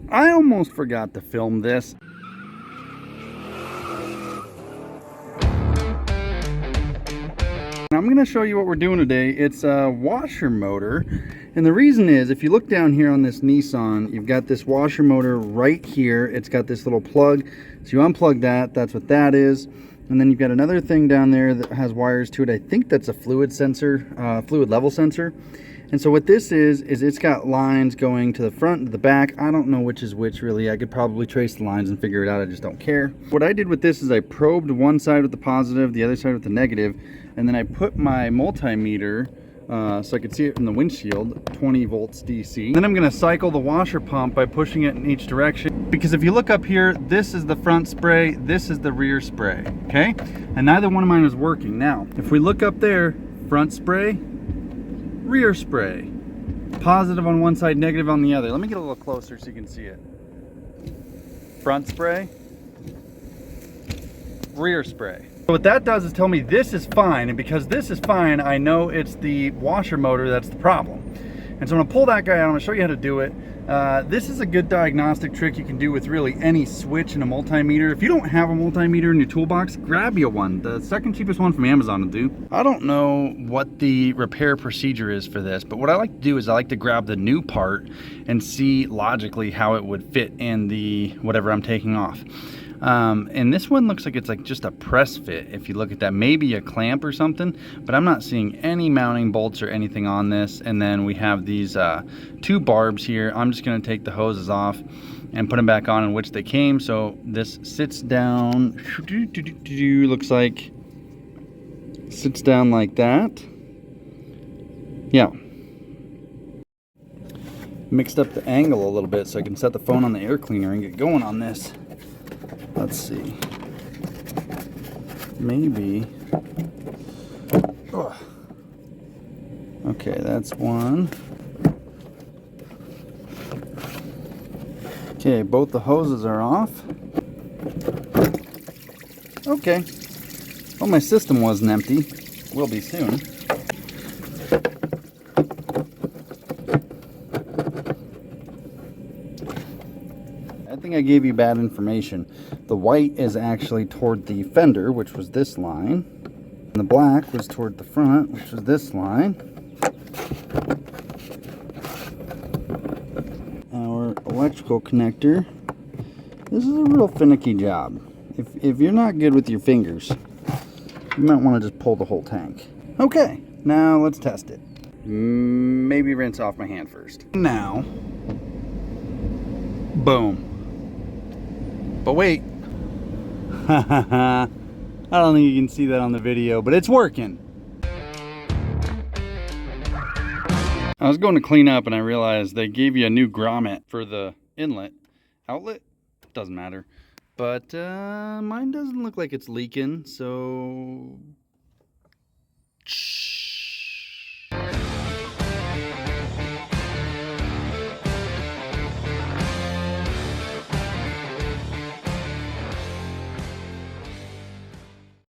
I almost forgot to film this. I'm going to show you what we're doing today. It's a washer motor, and the reason is, if you look down here on this Nissan, you've got this washer motor right here. It's got this little plug, so you unplug that. That's what that is. And then you've got another thing down there that has wires to it. I think that's a fluid sensor, fluid level sensor. And so what this is it's got lines going to the front and the back. I don't know which is which, really. I could probably trace the lines and figure it out. I just don't care. What I did with this is I probed one side with the positive, the other side with the negative, and then I put my multimeter so I could see it from the windshield, 20 volts DC. Then I'm going to cycle the washer pump by pushing it in each direction. Because if you look up here, this is the front spray, this is the rear spray, okay? And neither one of mine is working. Now, if we look up there, front spray, rear spray. Positive on one side, negative on the other. Let me get a little closer so you can see it. Front spray, rear spray. So what that does is tell me this is fine, and because this is fine, I know it's the washer motor that's the problem. And so I'm gonna pull that guy out. I'm gonna show you how to do it. This is a good diagnostic trick you can do with really any switch and a multimeter. If you don't have a multimeter in your toolbox, grab you one. The second cheapest one from Amazon will do. I don't know what the repair procedure is for this, but what I like to do is I like to grab the new part and see logically how it would fit in the whatever I'm taking off. And this one looks like it's like just a press fit. If you look at that, maybe a clamp or something, but I'm not seeing any mounting bolts or anything on this. And then we have these two barbs here. I'm just going to take the hoses off and put them back on in which they came. So this sits down, looks like sits down like that. Yeah. Mixed up the angle a little bit so I can set the phone on the air cleaner and get going on this. Let's see. Maybe. Ugh. Okay, that's one. Okay, both the hoses are off. Okay. Well, my system wasn't empty. Will be soon. I think I gave you bad information. The white is actually toward the fender, which was this line. And the black was toward the front, which was this line. Our electrical connector. This is a real finicky job. If you're not good with your fingers, you might want to just pull the whole tank. Okay, now let's test it. Maybe rinse off my hand first. Now, boom. But wait, I don't think you can see that on the video, but it's working. I was going to clean up and I realized they gave you a new grommet for the inlet. Outlet? Doesn't matter. But mine doesn't look like it's leaking, so